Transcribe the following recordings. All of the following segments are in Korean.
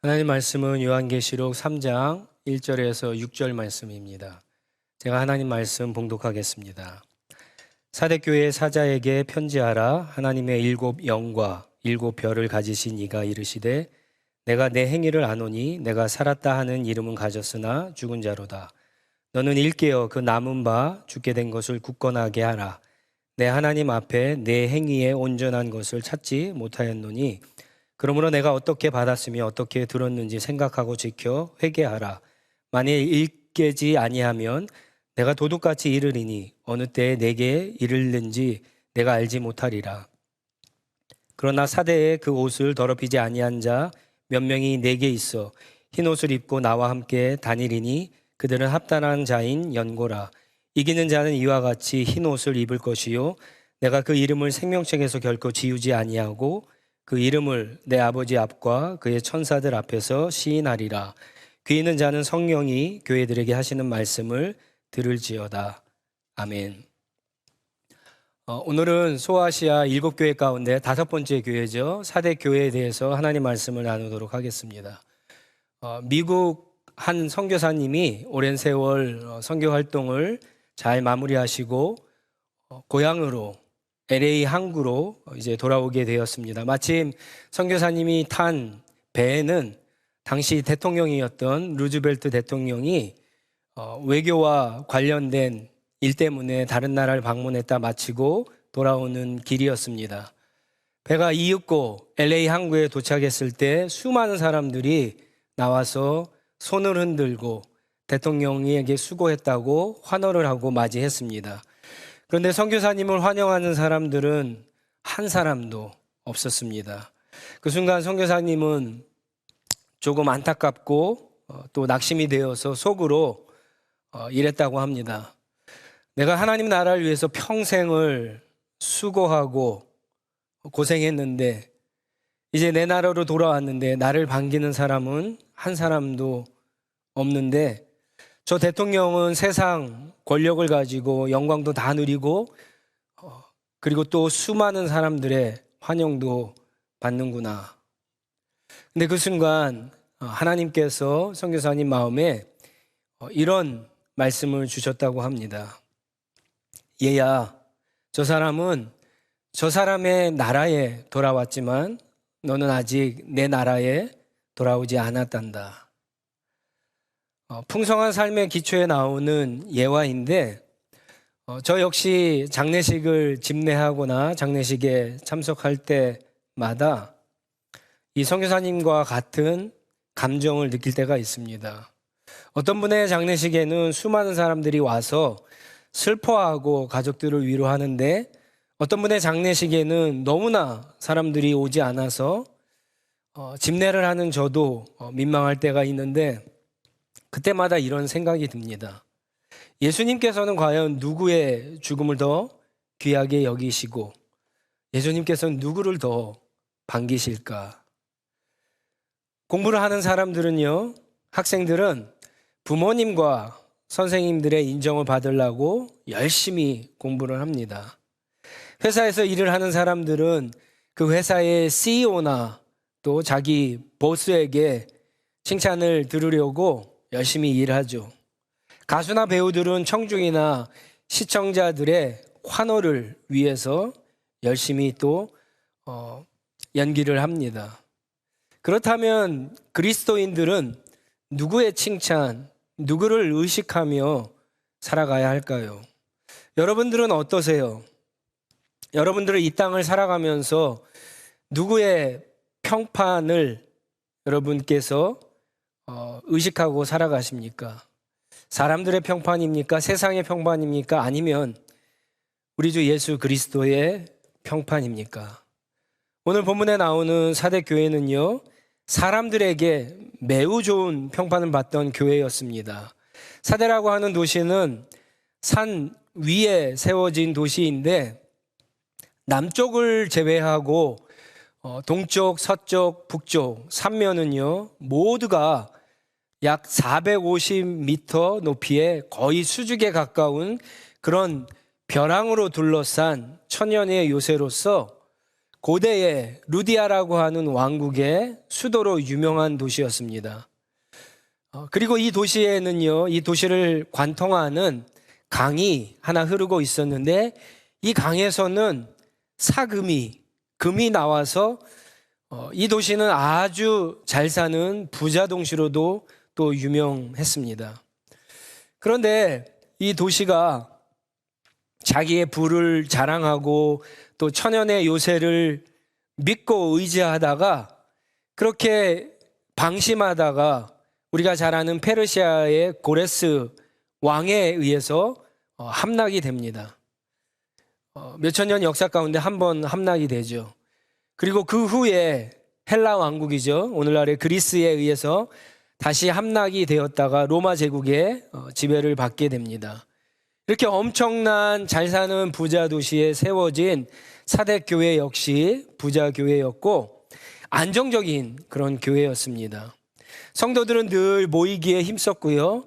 하나님 말씀은 요한계시록 3장 1절에서 6절 말씀입니다. 제가 하나님 말씀 봉독하겠습니다. 사대교회 사자에게 편지하라. 하나님의 일곱 영과 일곱 별을 가지신 이가 이르시되 내가 내 행위를 아노니 내가 살았다 하는 이름은 가졌으나 죽은 자로다. 너는 일깨어 그 남은 바 죽게 된 것을 굳건하게 하라. 내 하나님 앞에 내 행위에 온전한 것을 찾지 못하였노니 그러므로 내가 어떻게 받았으며 어떻게 들었는지 생각하고 지켜 회개하라. 만일 일깨지 아니하면 내가 도둑같이 이르리니 어느 때에 내게 이르는지 내가 알지 못하리라. 그러나 사대에 그 옷을 더럽히지 아니한 자 몇 명이 내게 있어 흰 옷을 입고 나와 함께 다니리니 그들은 합당한 자인 연고라. 이기는 자는 이와 같이 흰 옷을 입을 것이요 내가 그 이름을 생명책에서 결코 지우지 아니하고 그 이름을 내 아버지 앞과 그의 천사들 앞에서 시인하리라. 귀 있는 자는 성령이 교회들에게 하시는 말씀을 들을지어다. 아멘. 오늘은 소아시아 7교회 가운데 5번째 교회죠. 사대 교회에 대해서 하나님 말씀을 나누도록 하겠습니다. 미국 한 선교사님이 오랜 세월 선교 활동을 잘 마무리하시고 고향으로 LA 항구로 이제 돌아오게 되었습니다. 마침 선교사님이 탄 배에는 당시 대통령이었던 루즈벨트 대통령이 외교와 관련된 일 때문에 다른 나라를 방문했다 마치고 돌아오는 길이었습니다. 배가 이윽고 LA 항구에 도착했을 때 수많은 사람들이 나와서 손을 흔들고 대통령에게 수고했다고 환호를 하고 맞이했습니다. 그런데 선교사님을 환영하는 사람들은 한 사람도 없었습니다. 그 순간 선교사님은 조금 안타깝고 또 낙심이 되어서 속으로 이랬다고 합니다. 내가 하나님 나라를 위해서 평생을 수고하고 고생했는데 이제 내 나라로 돌아왔는데 나를 반기는 사람은 한 사람도 없는데 저 대통령은 세상 권력을 가지고 영광도 다 누리고 그리고 또 수많은 사람들의 환영도 받는구나. 근데 그 순간 하나님께서 선교사님 마음에 이런 말씀을 주셨다고 합니다. 얘야, 저 사람은 저 사람의 나라에 돌아왔지만 너는 아직 내 나라에 돌아오지 않았단다. 풍성한 삶의 기초에 나오는 예화인데 저 역시 장례식을 집례하거나 장례식에 참석할 때마다 이 선교사님과 같은 감정을 느낄 때가 있습니다. 어떤 분의 장례식에는 수많은 사람들이 와서 슬퍼하고 가족들을 위로하는데 어떤 분의 장례식에는 너무나 사람들이 오지 않아서 집례를 하는 저도 민망할 때가 있는데 그때마다 이런 생각이 듭니다. 예수님께서는 과연 누구의 죽음을 더 귀하게 여기시고 예수님께서는 누구를 더 반기실까? 공부를 하는 사람들은요, 학생들은 부모님과 선생님들의 인정을 받으려고 열심히 공부를 합니다. 회사에서 일을 하는 사람들은 그 회사의 CEO나 또 자기 보스에게 칭찬을 들으려고 열심히 일하죠. 가수나 배우들은 청중이나 시청자들의 환호를 위해서 열심히 또 연기를 합니다. 그렇다면 그리스도인들은 누구의 칭찬, 누구를 의식하며 살아가야 할까요? 여러분들은 어떠세요? 여러분들은 이 땅을 살아가면서 누구의 평판을 여러분께서 의식하고 살아가십니까? 사람들의 평판입니까? 세상의 평판입니까? 아니면 우리 주 예수 그리스도의 평판입니까? 오늘 본문에 나오는 사대교회는요, 사람들에게 매우 좋은 평판을 받던 교회였습니다. 사대라고 하는 도시는 산 위에 세워진 도시인데 남쪽을 제외하고 동쪽, 서쪽, 북쪽 3면은요 모두가 약 450m 높이의 거의 수직에 가까운 그런 벼랑으로 둘러싼 천연의 요새로서 고대에 루디아라고 하는 왕국의 수도로 유명한 도시였습니다. 그리고 이 도시에는요, 이 도시를 관통하는 강이 하나 흐르고 있었는데 이 강에서는 금이 나와서 이 도시는 아주 잘 사는 부자 동시로도 또 유명했습니다. 그런데 이 도시가 자기의 부를 자랑하고 또 천연의 요새를 믿고 의지하다가 그렇게 방심하다가 우리가 잘 아는 페르시아의 고레스 왕에 의해서 함락이 됩니다. 몇천 년 역사 가운데 한 번 함락이 되죠. 그리고 그 후에 헬라 왕국이죠. 오늘날의 그리스에 의해서 다시 함락이 되었다가 로마 제국의 지배를 받게 됩니다. 이렇게 엄청난 잘 사는 부자 도시에 세워진 사대교회 역시 부자 교회였고 안정적인 그런 교회였습니다. 성도들은 늘 모이기에 힘썼고요.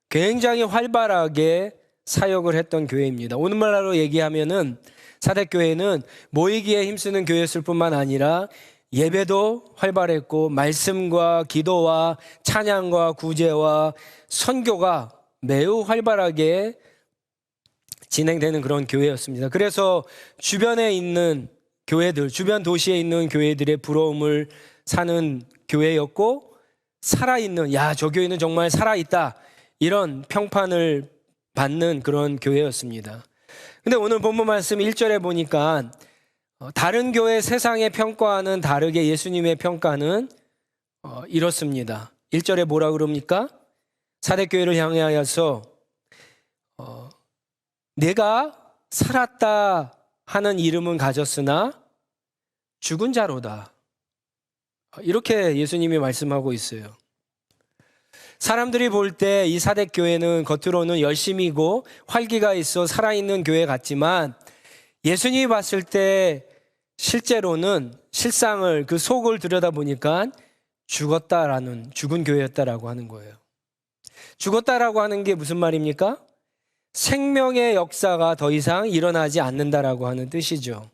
굉장히 활발하게 사역을 했던 교회입니다. 오늘날로 얘기하면은 사대교회는 모이기에 힘쓰는 교회였을 뿐만 아니라 예배도 활발했고 말씀과 기도와 찬양과 구제와 선교가 매우 활발하게 진행되는 그런 교회였습니다. 그래서 주변에 있는 교회들, 주변 도시에 있는 교회들의 부러움을 사는 교회였고 살아있는, 저 교회는 정말 살아있다, 이런 평판을 받는 그런 교회였습니다. 근데 오늘 본문 말씀 1절에 보니까 다른 교회 세상의 평가와는 다르게 예수님의 평가는 이렇습니다. 1절에 뭐라 그럽니까? 사대교회를 향하여서 내가 살았다 하는 이름은 가졌으나 죽은 자로다. 이렇게 예수님이 말씀하고 있어요. 사람들이 볼 때 이 사대교회는 겉으로는 열심이고 활기가 있어 살아있는 교회 같지만 예수님이 봤을 때 실제로는 실상을 그 속을 들여다보니까 죽은 교회였다라고 하는 거예요. 죽었다라고 하는 게 무슨 말입니까? 생명의 역사가 더 이상 일어나지 않는다라고 하는 뜻이죠.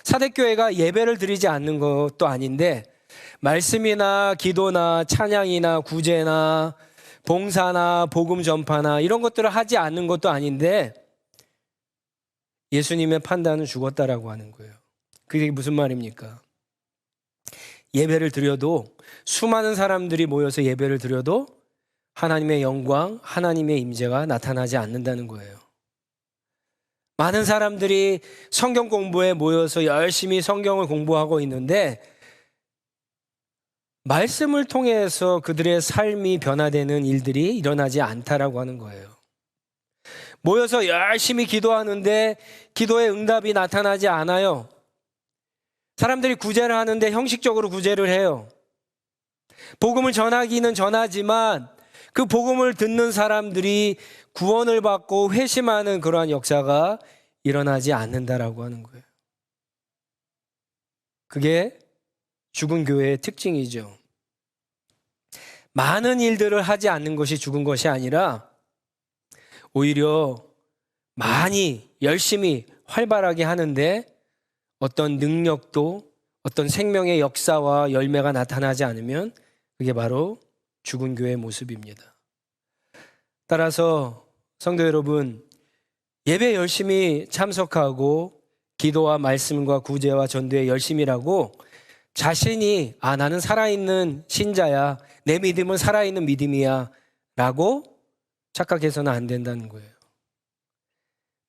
사대교회가 예배를 드리지 않는 것도 아닌데 말씀이나 기도나 찬양이나 구제나 봉사나 복음 전파나 이런 것들을 하지 않는 것도 아닌데 예수님의 판단은 죽었다라고 하는 거예요. 그게 무슨 말입니까? 예배를 드려도 수많은 사람들이 모여서 예배를 드려도 하나님의 영광, 하나님의 임재가 나타나지 않는다는 거예요. 많은 사람들이 성경 공부에 모여서 열심히 성경을 공부하고 있는데 말씀을 통해서 그들의 삶이 변화되는 일들이 일어나지 않다라고 하는 거예요. 모여서 열심히 기도하는데 기도의 응답이 나타나지 않아요. 사람들이 구제를 하는데 형식적으로 구제를 해요. 복음을 전하기는 전하지만 그 복음을 듣는 사람들이 구원을 받고 회심하는 그러한 역사가 일어나지 않는다라고 하는 거예요. 그게 죽은 교회의 특징이죠. 많은 일들을 하지 않는 것이 죽은 것이 아니라 오히려 많이 열심히 활발하게 하는데 어떤 능력도 어떤 생명의 역사와 열매가 나타나지 않으면 그게 바로 죽은 교회의 모습입니다. 따라서 성도 여러분, 예배 열심히 참석하고 기도와 말씀과 구제와 전도에 열심이라고 자신이 나는 살아있는 신자야, 내 믿음은 살아있는 믿음이야 라고 착각해서는 안 된다는 거예요.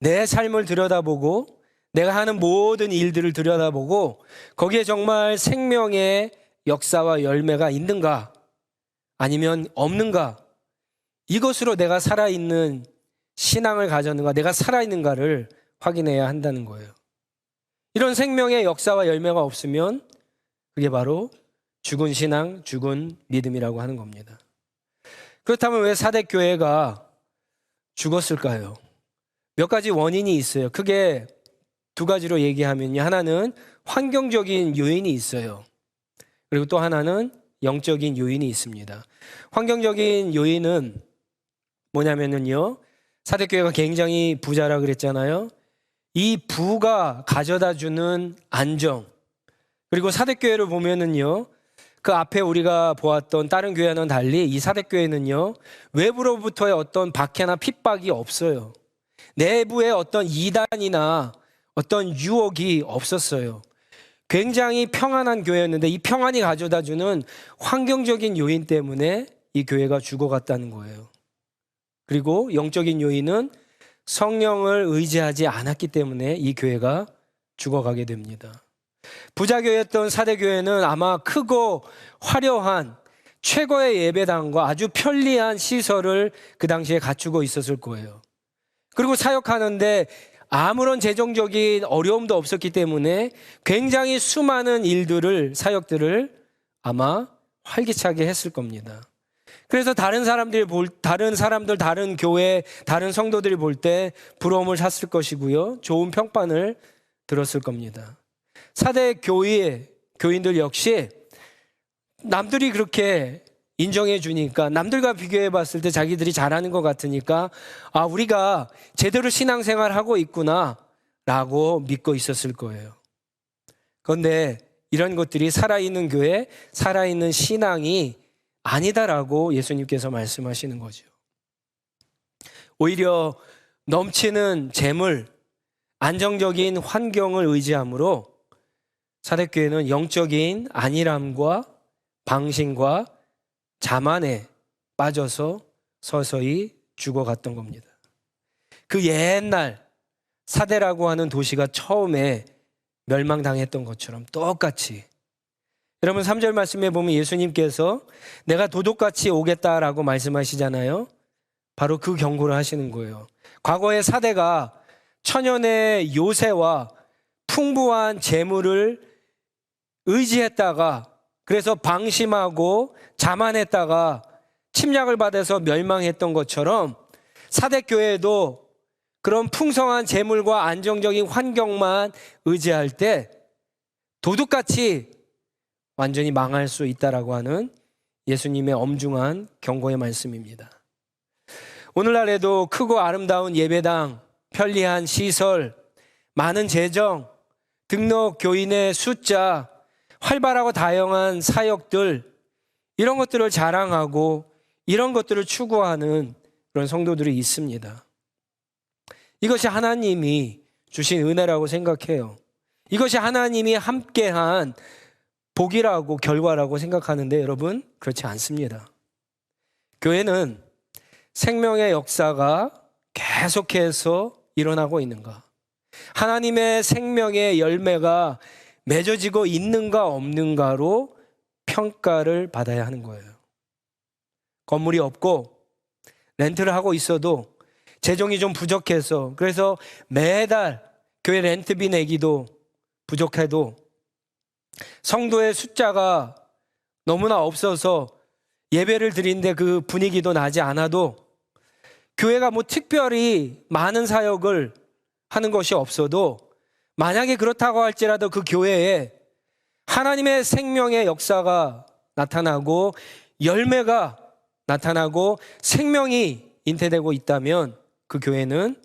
내 삶을 들여다보고 내가 하는 모든 일들을 들여다보고 거기에 정말 생명의 역사와 열매가 있는가 아니면 없는가, 이것으로 내가 살아있는 신앙을 가졌는가, 내가 살아있는가를 확인해야 한다는 거예요. 이런 생명의 역사와 열매가 없으면 그게 바로 죽은 신앙, 죽은 믿음이라고 하는 겁니다. 그렇다면 왜 사대교회가 죽었을까요? 몇 가지 원인이 있어요. 크게 두 가지로 얘기하면요. 하나는 환경적인 요인이 있어요. 그리고 또 하나는 영적인 요인이 있습니다. 환경적인 요인은 뭐냐면요. 사대교회가 굉장히 부자라 그랬잖아요. 이 부가 가져다 주는 안정, 그리고 사대교회를 보면은요, 그 앞에 우리가 보았던 다른 교회와는 달리 이 사대교회는요, 외부로부터의 어떤 박해나 핍박이 없어요. 내부에 어떤 이단이나 어떤 유혹이 없었어요. 굉장히 평안한 교회였는데 이 평안이 가져다 주는 환경적인 요인 때문에 이 교회가 죽어갔다는 거예요. 그리고 영적인 요인은 성령을 의지하지 않았기 때문에 이 교회가 죽어가게 됩니다. 부자교회였던 사대교회는 아마 크고 화려한 최고의 예배당과 아주 편리한 시설을 그 당시에 갖추고 있었을 거예요. 그리고 사역하는데 아무런 재정적인 어려움도 없었기 때문에 굉장히 수많은 사역들을 아마 활기차게 했을 겁니다. 그래서 다른 교회, 다른 성도들이 볼 때 부러움을 샀을 것이고요. 좋은 평판을 들었을 겁니다. 사대 교인들 역시 남들이 그렇게 인정해 주니까, 남들과 비교해 봤을 때 자기들이 잘하는 것 같으니까 우리가 제대로 신앙생활 하고 있구나 라고 믿고 있었을 거예요. 그런데 이런 것들이 살아있는 교회, 살아있는 신앙이 아니다라고 예수님께서 말씀하시는 거죠. 오히려 넘치는 재물, 안정적인 환경을 의지함으로 사대교회는 영적인 안일함과 방심과 자만에 빠져서 서서히 죽어갔던 겁니다. 그 옛날 사대라고 하는 도시가 처음에 멸망당했던 것처럼 똑같이, 여러분 3절 말씀에 보면 예수님께서 내가 도둑같이 오겠다라고 말씀하시잖아요. 바로 그 경고를 하시는 거예요. 과거의 사대가 천연의 요새와 풍부한 재물을 의지했다가, 그래서 방심하고 자만했다가 침략을 받아서 멸망했던 것처럼 사대교회도 그런 풍성한 재물과 안정적인 환경만 의지할 때 도둑같이 완전히 망할 수 있다라고 하는 예수님의 엄중한 경고의 말씀입니다. 오늘날에도 크고 아름다운 예배당, 편리한 시설, 많은 재정, 등록 교인의 숫자, 활발하고 다양한 사역들, 이런 것들을 자랑하고 이런 것들을 추구하는 그런 성도들이 있습니다. 이것이 하나님이 주신 은혜라고 생각해요. 이것이 하나님이 함께한 복이라고, 결과라고 생각하는데 여러분, 그렇지 않습니다. 교회는 생명의 역사가 계속해서 일어나고 있는가, 하나님의 생명의 열매가 맺어지고 있는가 없는가로 평가를 받아야 하는 거예요. 건물이 없고 렌트를 하고 있어도 재정이 좀 부족해서, 그래서 매달 교회 렌트비 내기도 부족해도, 성도의 숫자가 너무나 없어서 예배를 드리는데 그 분위기도 나지 않아도, 교회가 뭐 특별히 많은 사역을 하는 것이 없어도, 만약에 그렇다고 할지라도 그 교회에 하나님의 생명의 역사가 나타나고 열매가 나타나고 생명이 잉태되고 있다면 그 교회는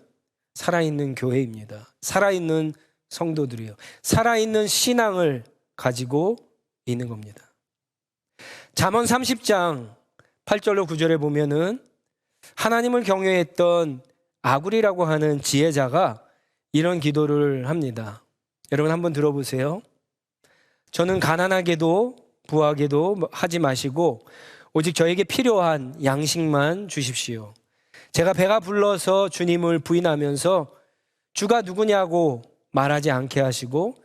살아있는 교회입니다. 살아있는 성도들이요, 살아있는 신앙을 가지고 있는 겁니다. 잠언 30장 8절로 9절에 보면은 하나님을 경외했던 아굴이라고 하는 지혜자가 이런 기도를 합니다. 여러분 한번 들어보세요. 저는 가난하게도 부하게도 하지 마시고 오직 저에게 필요한 양식만 주십시오. 제가 배가 불러서 주님을 부인하면서 주가 누구냐고 말하지 않게 하시고,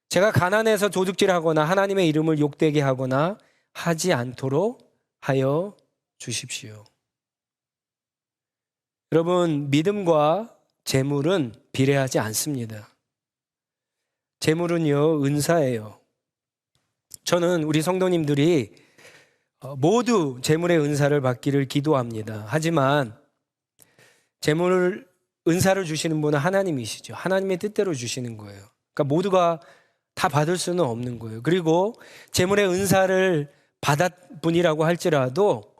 제가 가난해서 도둑질하거나 하나님의 이름을 욕되게 하거나 하지 않도록 하여 주십시오. 여러분, 믿음과 재물은 비례하지 않습니다. 재물은요, 은사예요. 저는 우리 성도님들이 모두 재물의 은사를 받기를 기도합니다. 하지만 은사를 주시는 분은 하나님이시죠. 하나님의 뜻대로 주시는 거예요. 그러니까 모두가 다 받을 수는 없는 거예요. 그리고 재물의 은사를 받았 분이라고 할지라도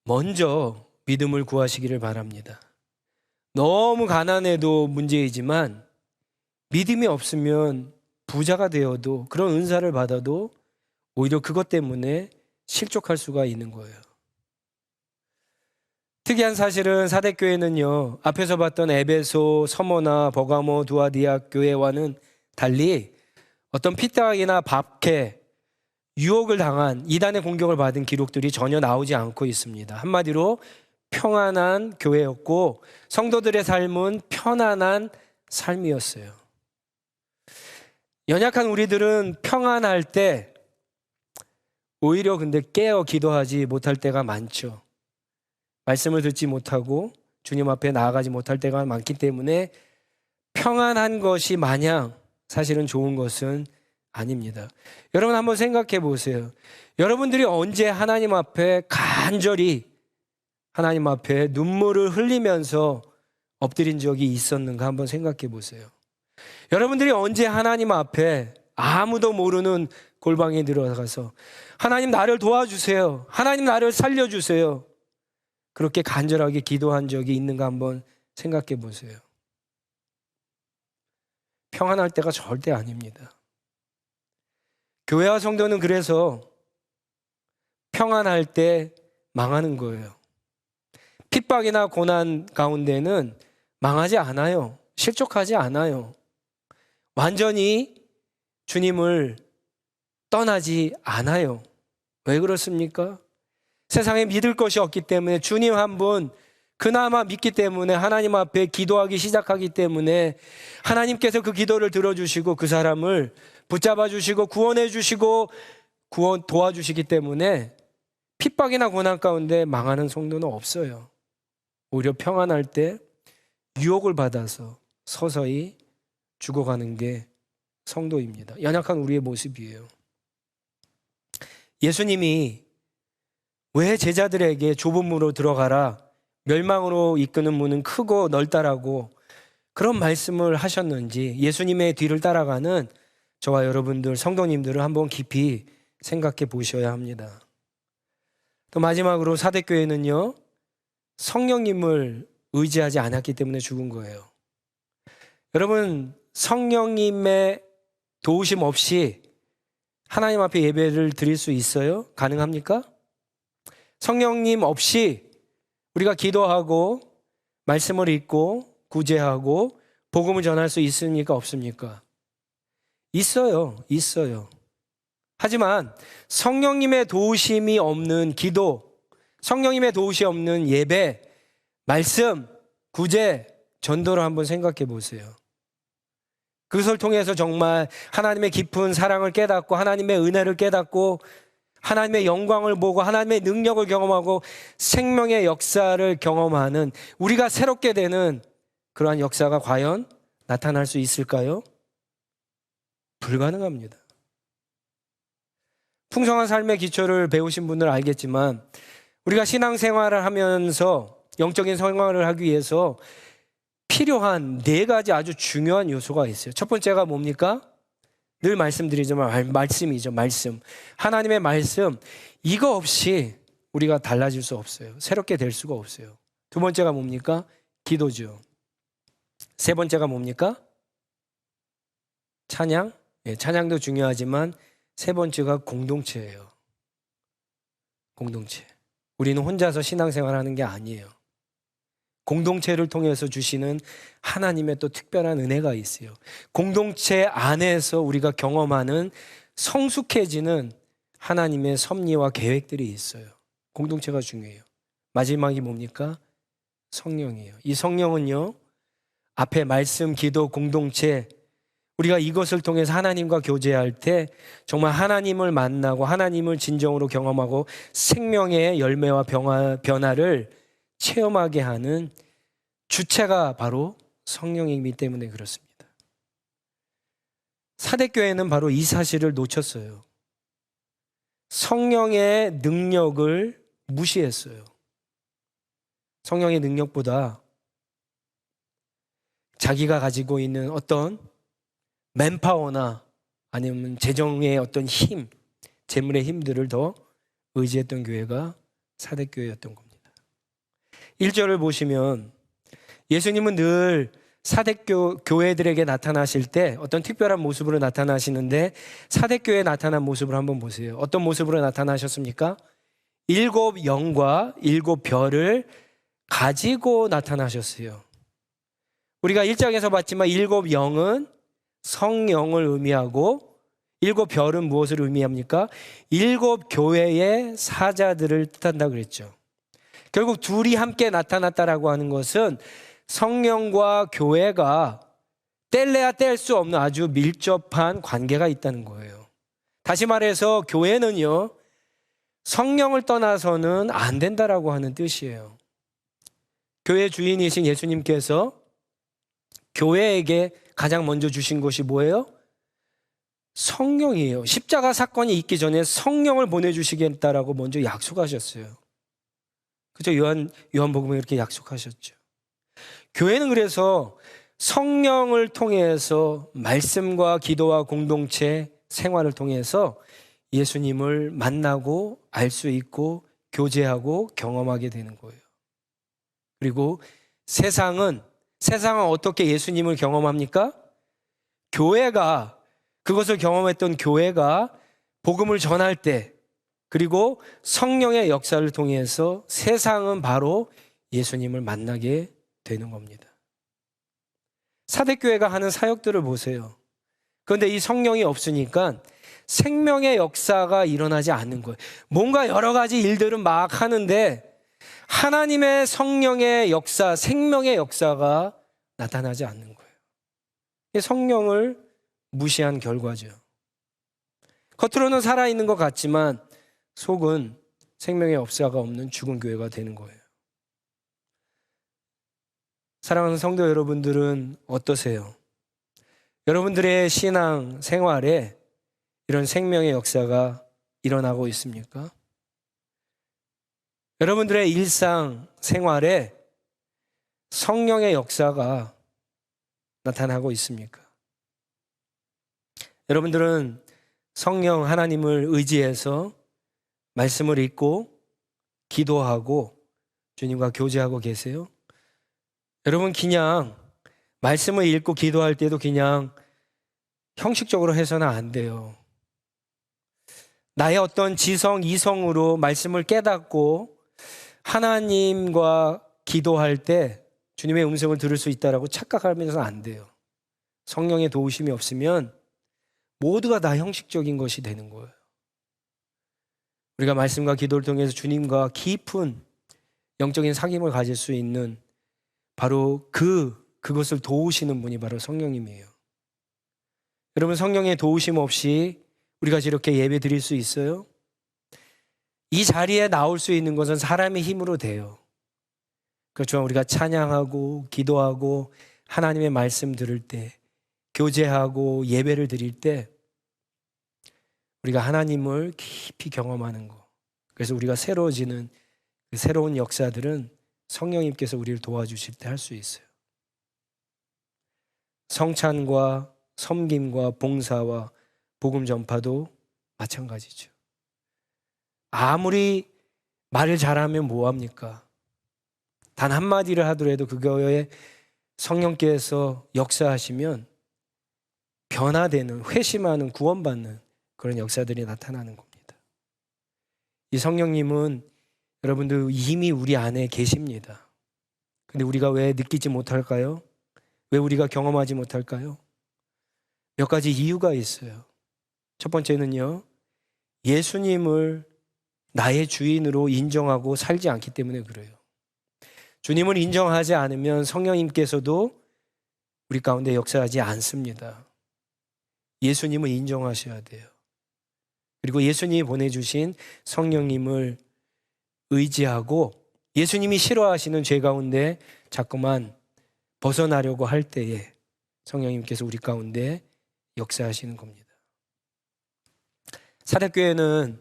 먼저 믿음을 구하시기를 바랍니다. 너무 가난해도 문제이지만 믿음이 없으면 부자가 되어도 그런 은사를 받아도 오히려 그것 때문에 실족할 수가 있는 거예요. 특이한 사실은 사대교회는요, 앞에서 봤던 에베소, 서머나, 버가모, 두아디아 교회와는 달리 어떤 피딱이나 박해, 유혹을 당한 이단의 공격을 받은 기록들이 전혀 나오지 않고 있습니다. 한마디로 평안한 교회였고 성도들의 삶은 편안한 삶이었어요. 연약한 우리들은 평안할 때 오히려 근데 깨어 기도하지 못할 때가 많죠. 말씀을 듣지 못하고 주님 앞에 나아가지 못할 때가 많기 때문에 평안한 것이 마냥 사실은 좋은 것은 아닙니다. 여러분 한번 생각해 보세요. 여러분들이 언제 하나님 앞에 간절히 하나님 앞에 눈물을 흘리면서 엎드린 적이 있었는가 한번 생각해 보세요. 여러분들이 언제 하나님 앞에 아무도 모르는 골방에 들어가서 하나님 나를 도와주세요. 하나님 나를 살려주세요. 그렇게 간절하게 기도한 적이 있는가 한번 생각해 보세요. 평안할 때가 절대 아닙니다. 교회와 성도는 그래서 평안할 때 망하는 거예요. 핍박이나 고난 가운데는 망하지 않아요. 실족하지 않아요. 완전히 주님을 떠나지 않아요. 왜 그렇습니까? 세상에 믿을 것이 없기 때문에 주님 한 분 그나마 믿기 때문에 하나님 앞에 기도하기 시작하기 때문에 하나님께서 그 기도를 들어주시고 그 사람을 붙잡아 주시고 구원해 주시고 도와주시기 때문에 핍박이나 고난 가운데 망하는 성도는 없어요. 오히려 평안할 때 유혹을 받아서 서서히 죽어가는 게 성도입니다. 연약한 우리의 모습이에요. 예수님이 왜 제자들에게 좁은 문으로 들어가라, 멸망으로 이끄는 문은 크고 넓다라고 그런 말씀을 하셨는지 예수님의 뒤를 따라가는 저와 여러분들 성도님들을 한번 깊이 생각해 보셔야 합니다. 또 마지막으로 사대교회는요, 성령님을 의지하지 않았기 때문에 죽은 거예요. 여러분, 성령님의 도우심 없이 하나님 앞에 예배를 드릴 수 있어요? 가능합니까? 성령님 없이 우리가 기도하고 말씀을 읽고 구제하고 복음을 전할 수 있습니까? 없습니까? 있어요. 하지만 성령님의 도우심이 없는 기도, 성령님의 도우심이 없는 예배, 말씀, 구제, 전도를 한번 생각해 보세요. 그것을 통해서 정말 하나님의 깊은 사랑을 깨닫고 하나님의 은혜를 깨닫고 하나님의 영광을 보고 하나님의 능력을 경험하고 생명의 역사를 경험하는 우리가 새롭게 되는 그러한 역사가 과연 나타날 수 있을까요? 불가능합니다. 풍성한 삶의 기초를 배우신 분들은 알겠지만 우리가 신앙생활을 하면서 영적인 생활을 하기 위해서 필요한 4가지 아주 중요한 요소가 있어요. 첫 번째가 뭡니까? 늘 말씀드리지만 말씀이죠. 말씀. 하나님의 말씀. 이거 없이 우리가 달라질 수 없어요. 새롭게 될 수가 없어요. 두 번째가 뭡니까? 기도죠. 세 번째가 뭡니까? 찬양. 찬양도 중요하지만 세 번째가 공동체예요. 공동체. 우리는 혼자서 신앙생활하는 게 아니에요. 공동체를 통해서 주시는 하나님의 또 특별한 은혜가 있어요. 공동체 안에서 우리가 경험하는 성숙해지는 하나님의 섭리와 계획들이 있어요. 공동체가 중요해요. 마지막이 뭡니까? 성령이에요. 이 성령은요, 앞에 말씀, 기도, 공동체, 우리가 이것을 통해서 하나님과 교제할 때 정말 하나님을 만나고 하나님을 진정으로 경험하고 생명의 열매와 변화를 체험하게 하는 주체가 바로 성령이기 때문에 그렇습니다. 사대교회는 바로 이 사실을 놓쳤어요. 성령의 능력을 무시했어요. 성령의 능력보다 자기가 가지고 있는 어떤 맨파워나 아니면 재정의 어떤 힘, 재물의 힘들을 더 의지했던 교회가 사대교회였던 겁니다. 1절을 보시면 예수님은 늘 교회들에게 나타나실 때 어떤 특별한 모습으로 나타나시는데 사대교회에 나타난 모습을 한번 보세요. 어떤 모습으로 나타나셨습니까? 7 영과 7 별을 가지고 나타나셨어요. 우리가 1장에서 봤지만 7 영은 성령을 의미하고 7 별은 무엇을 의미합니까? 7 교회의 사자들을 뜻한다 그랬죠. 결국 둘이 함께 나타났다라고 하는 것은 성령과 교회가 뗄래야 뗄 수 없는 아주 밀접한 관계가 있다는 거예요. 다시 말해서 교회는요, 성령을 떠나서는 안 된다라고 하는 뜻이에요. 교회 주인이신 예수님께서 교회에게 가장 먼저 주신 것이 뭐예요? 성령이에요. 십자가 사건이 있기 전에 성령을 보내주시겠다라고 먼저 약속하셨어요. 그죠? 요한복음에 이렇게 약속하셨죠. 교회는 그래서 성령을 통해서 말씀과 기도와 공동체 생활을 통해서 예수님을 만나고 알 수 있고 교제하고 경험하게 되는 거예요. 그리고 세상은 어떻게 예수님을 경험합니까? 교회가, 그것을 경험했던 교회가 복음을 전할 때, 그리고 성령의 역사를 통해서 세상은 바로 예수님을 만나게 되는 겁니다. 사대교회가 하는 사역들을 보세요. 그런데 이 성령이 없으니까 생명의 역사가 일어나지 않는 거예요. 뭔가 여러 가지 일들은 막 하는데 하나님의 성령의 역사, 생명의 역사가 나타나지 않는 거예요. 성령을 무시한 결과죠. 겉으로는 살아있는 것 같지만 속은 생명의 역사가 없는 죽은 교회가 되는 거예요. 사랑하는 성도 여러분들은 어떠세요? 여러분들의 신앙 생활에 이런 생명의 역사가 일어나고 있습니까? 여러분들의 일상 생활에 성령의 역사가 나타나고 있습니까? 여러분들은 성령 하나님을 의지해서 말씀을 읽고 기도하고 주님과 교제하고 계세요? 여러분 그냥 말씀을 읽고 기도할 때도 그냥 형식적으로 해서는 안 돼요. 나의 어떤 지성, 이성으로 말씀을 깨닫고 하나님과 기도할 때 주님의 음성을 들을 수 있다라고 착각하면서 안 돼요. 성령의 도우심이 없으면 모두가 다 형식적인 것이 되는 거예요. 우리가 말씀과 기도를 통해서 주님과 깊은 영적인 사귐을 가질 수 있는 바로 그것을 도우시는 분이 바로 성령님이에요. 여러분, 성령의 도우심 없이 우리가 이렇게 예배 드릴 수 있어요? 이 자리에 나올 수 있는 것은 사람의 힘으로 돼요. 그렇지만 우리가 찬양하고 기도하고 하나님의 말씀 들을 때, 교제하고 예배를 드릴 때 우리가 하나님을 깊이 경험하는 거, 그래서 우리가 새로워지는 그 새로운 역사들은 성령님께서 우리를 도와주실 때 할 수 있어요. 성찬과 섬김과 봉사와 복음 전파도 마찬가지죠. 아무리 말을 잘하면 뭐합니까? 단 한마디를 하더라도 그거에 성령께서 역사하시면 변화되는, 회심하는, 구원받는 그런 역사들이 나타나는 겁니다. 이 성령님은 여러분들 이미 우리 안에 계십니다. 근데 우리가 왜 느끼지 못할까요? 왜 우리가 경험하지 못할까요? 몇 가지 이유가 있어요. 첫 번째는요, 예수님을 나의 주인으로 인정하고 살지 않기 때문에 그래요. 주님을 인정하지 않으면 성령님께서도 우리 가운데 역사하지 않습니다. 예수님을 인정하셔야 돼요. 그리고 예수님이 보내주신 성령님을 의지하고 예수님이 싫어하시는 죄 가운데 자꾸만 벗어나려고 할 때에 성령님께서 우리 가운데 역사하시는 겁니다. 사대교회는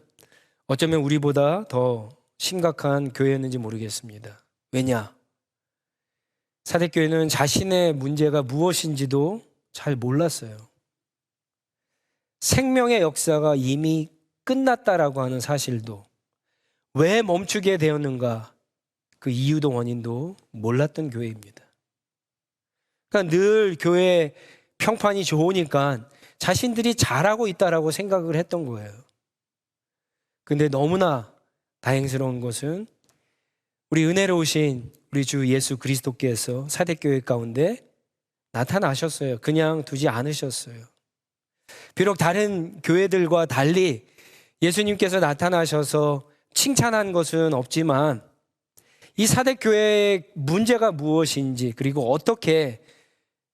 어쩌면 우리보다 더 심각한 교회였는지 모르겠습니다. 왜냐? 사대교회는 자신의 문제가 무엇인지도 잘 몰랐어요. 생명의 역사가 이미 끝났다라고 하는 사실도, 왜 멈추게 되었는가 그 이유도 원인도 몰랐던 교회입니다. 그러니까 늘 교회 평판이 좋으니까 자신들이 잘하고 있다라고 생각을 했던 거예요. 근데 너무나 다행스러운 것은 우리 은혜로우신 우리 주 예수 그리스도께서 사대교회 가운데 나타나셨어요. 그냥 두지 않으셨어요. 비록 다른 교회들과 달리 예수님께서 나타나셔서 칭찬한 것은 없지만 이 사대교회의 문제가 무엇인지 그리고 어떻게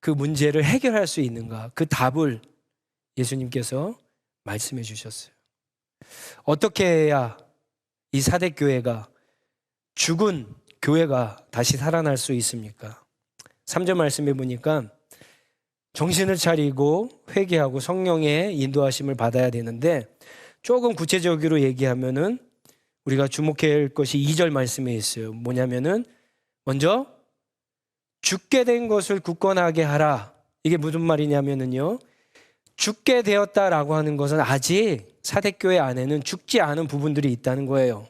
그 문제를 해결할 수 있는가 그 답을 예수님께서 말씀해 주셨어요. 어떻게 해야 이 사대교회가 죽은 교회가 다시 살아날 수 있습니까? 3절 말씀해 보니까 정신을 차리고 회개하고 성령의 인도하심을 받아야 되는데 조금 구체적으로 얘기하면은 우리가 주목해야 할 것이 2절 말씀에 있어요. 뭐냐면은 먼저 죽게 된 것을 굳건하게 하라. 이게 무슨 말이냐면은요. 죽게 되었다라고 하는 것은 아직 사대교회 안에는 죽지 않은 부분들이 있다는 거예요.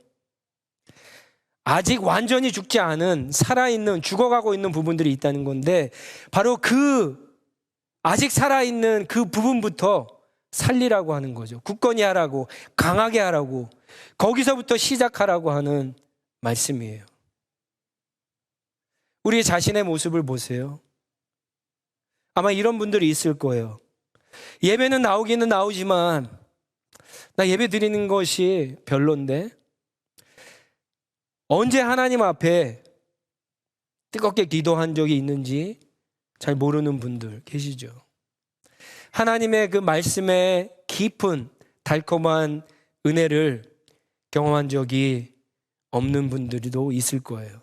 아직 완전히 죽지 않은 살아있는 죽어가고 있는 부분들이 있다는 건데 바로 그 아직 살아있는 그 부분부터 살리라고 하는 거죠. 굳건히 하라고 강하게 하라고 거기서부터 시작하라고 하는 말씀이에요. 우리 자신의 모습을 보세요. 아마 이런 분들이 있을 거예요. 예배는 나오기는 나오지만 나 예배 드리는 것이 별론데 언제 하나님 앞에 뜨겁게 기도한 적이 있는지 잘 모르는 분들 계시죠? 하나님의 그 말씀의 깊은 달콤한 은혜를 경험한 적이 없는 분들도 있을 거예요.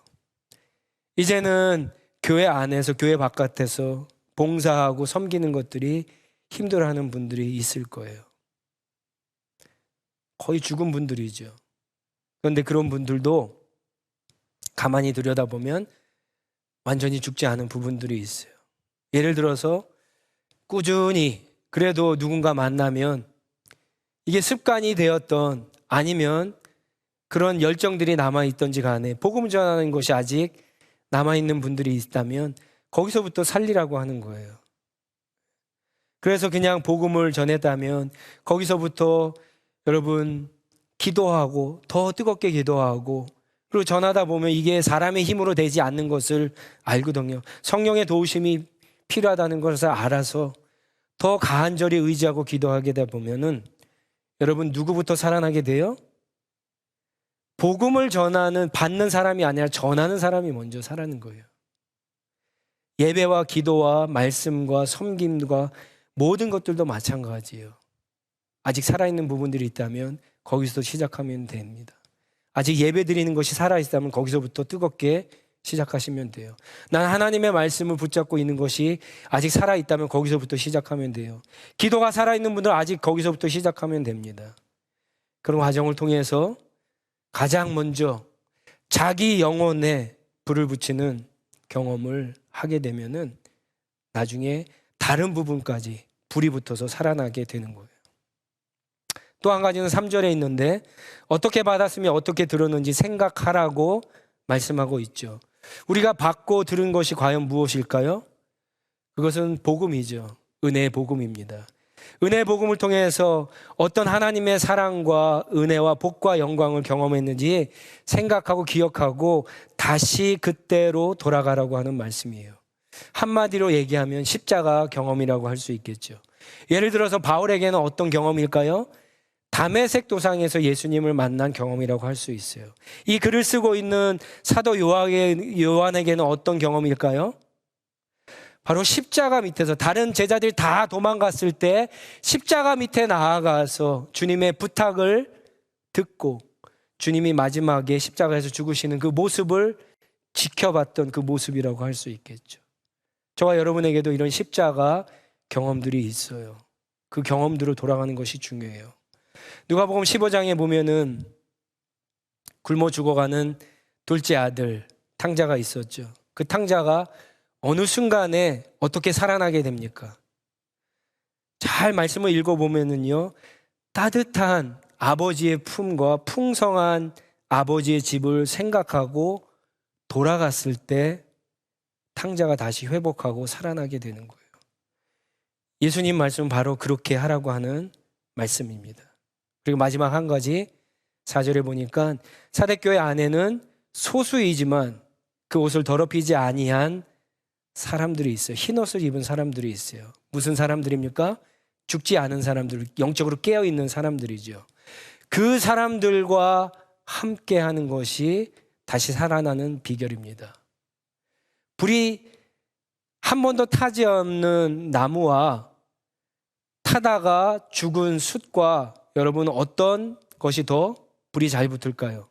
이제는 교회 안에서 교회 바깥에서 봉사하고 섬기는 것들이 힘들어하는 분들이 있을 거예요. 거의 죽은 분들이죠. 그런데 그런 분들도 가만히 들여다보면 완전히 죽지 않은 부분들이 있어요. 예를 들어서 꾸준히 그래도 누군가 만나면 이게 습관이 되었던 아니면 그런 열정들이 남아있던지 간에 복음을 전하는 것이 아직 남아있는 분들이 있다면 거기서부터 살리라고 하는 거예요. 그래서 그냥 복음을 전했다면 거기서부터 여러분 기도하고 더 뜨겁게 기도하고 그리고 전하다 보면 이게 사람의 힘으로 되지 않는 것을 알거든요. 성령의 도우심이 필요하다는 것을 알아서 더 간절히 의지하고 기도하게 되다 보면은 여러분 누구부터 살아나게 돼요? 복음을 전하는 받는 사람이 아니라 전하는 사람이 먼저 살아나는 거예요. 예배와 기도와 말씀과 섬김과 모든 것들도 마찬가지예요. 아직 살아있는 부분들이 있다면 거기서 시작하면 됩니다. 아직 예배 드리는 것이 살아있다면 거기서부터 뜨겁게 시작하시면 돼요. 난 하나님의 말씀을 붙잡고 있는 것이 아직 살아있다면 거기서부터 시작하면 돼요. 기도가 살아있는 분들은 아직 거기서부터 시작하면 됩니다. 그런 과정을 통해서 가장 먼저 자기 영혼에 불을 붙이는 경험을 하게 되면은 나중에 다른 부분까지 불이 붙어서 살아나게 되는 거예요. 또 한 가지는 3절에 있는데 어떻게 받았으며 어떻게 들었는지 생각하라고 말씀하고 있죠. 우리가 받고 들은 것이 과연 무엇일까요? 그것은 복음이죠. 은혜의 복음입니다. 은혜의 복음을 통해서 어떤 하나님의 사랑과 은혜와 복과 영광을 경험했는지 생각하고 기억하고 다시 그때로 돌아가라고 하는 말씀이에요. 한마디로 얘기하면 십자가 경험이라고 할 수 있겠죠. 예를 들어서 바울에게는 어떤 경험일까요? 다메섹 도상에서 예수님을 만난 경험이라고 할 수 있어요. 이 글을 쓰고 있는 사도 요한에게는 어떤 경험일까요? 바로 십자가 밑에서 다른 제자들이 다 도망갔을 때 십자가 밑에 나아가서 주님의 부탁을 듣고 주님이 마지막에 십자가에서 죽으시는 그 모습을 지켜봤던 그 모습이라고 할 수 있겠죠. 저와 여러분에게도 이런 십자가 경험들이 있어요. 그 경험들로 돌아가는 것이 중요해요. 누가복음 15장에 보면은 굶어 죽어가는 둘째 아들 탕자가 있었죠. 그 탕자가 어느 순간에 어떻게 살아나게 됩니까? 잘 말씀을 읽어보면은요, 따뜻한 아버지의 품과 풍성한 아버지의 집을 생각하고 돌아갔을 때 탕자가 다시 회복하고 살아나게 되는 거예요. 예수님 말씀은 바로 그렇게 하라고 하는 말씀입니다. 그리고 마지막 한 가지 4절에 보니까 사대교회 안에는 소수이지만 그 옷을 더럽히지 아니한 사람들이 있어요. 흰 옷을 입은 사람들이 있어요. 무슨 사람들입니까? 죽지 않은 사람들, 영적으로 깨어있는 사람들이죠. 그 사람들과 함께하는 것이 다시 살아나는 비결입니다. 불이 한 번도 타지 않는 나무와 타다가 죽은 숯과 여러분 어떤 것이 더 불이 잘 붙을까요?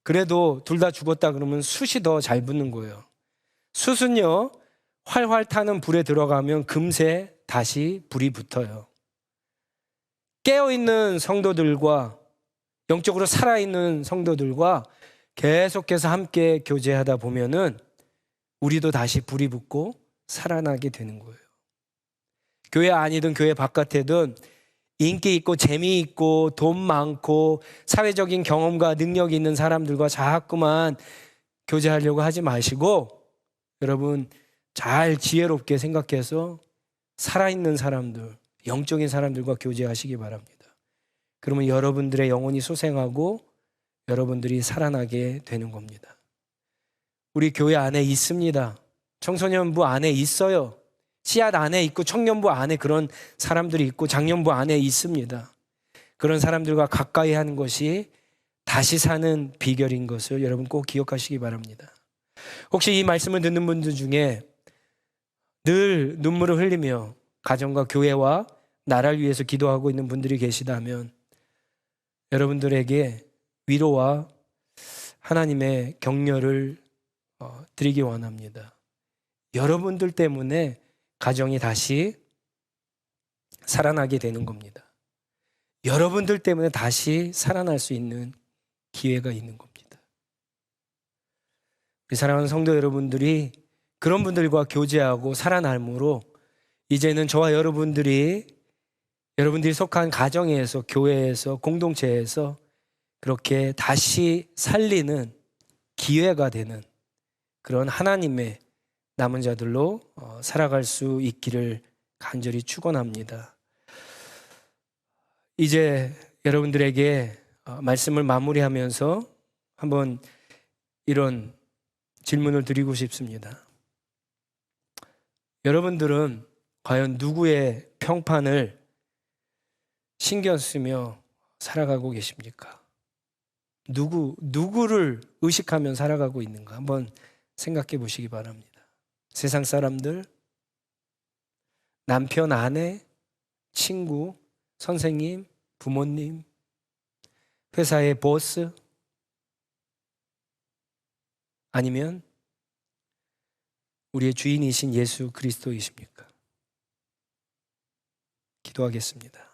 그래도 둘 다 죽었다 그러면 숯이 더 잘 붙는 거예요. 숯은요, 활활 타는 불에 들어가면 금세 다시 불이 붙어요. 깨어있는 성도들과 영적으로 살아있는 성도들과 계속해서 함께 교제하다 보면은 우리도 다시 불이 붙고 살아나게 되는 거예요. 교회 안이든 교회 바깥이든 인기 있고 재미있고 돈 많고 사회적인 경험과 능력이 있는 사람들과 자꾸만 교제하려고 하지 마시고 여러분 잘 지혜롭게 생각해서 살아있는 사람들, 영적인 사람들과 교제하시기 바랍니다. 그러면 여러분들의 영혼이 소생하고 여러분들이 살아나게 되는 겁니다. 우리 교회 안에 있습니다. 청소년부 안에 있어요. 씨앗 안에 있고 청년부 안에 그런 사람들이 있고 장년부 안에 있습니다. 그런 사람들과 가까이 하는 것이 다시 사는 비결인 것을 여러분 꼭 기억하시기 바랍니다. 혹시 이 말씀을 듣는 분들 중에 늘 눈물을 흘리며 가정과 교회와 나라를 위해서 기도하고 있는 분들이 계시다면 여러분들에게 위로와 하나님의 격려를 드리기 원합니다. 여러분들 때문에 가정이 다시 살아나게 되는 겁니다. 여러분들 때문에 다시 살아날 수 있는 기회가 있는 겁니다. 우리 사랑하는 성도 여러분들이 그런 분들과 교제하고 살아남으로 이제는 저와 여러분들이 속한 가정에서, 교회에서, 공동체에서 그렇게 다시 살리는 기회가 되는 그런 하나님의 남은 자들로 살아갈 수 있기를 간절히 축원합니다. 이제 여러분들에게 말씀을 마무리하면서 한번 이런 질문을 드리고 싶습니다. 여러분들은 과연 누구의 평판을 신경 쓰며 살아가고 계십니까? 누구를 의식하며 살아가고 있는가 한번 생각해 보시기 바랍니다. 세상 사람들, 남편, 아내, 친구, 선생님, 부모님, 회사의 보스, 아니면 우리의 주인이신 예수 그리스도이십니까? 기도하겠습니다.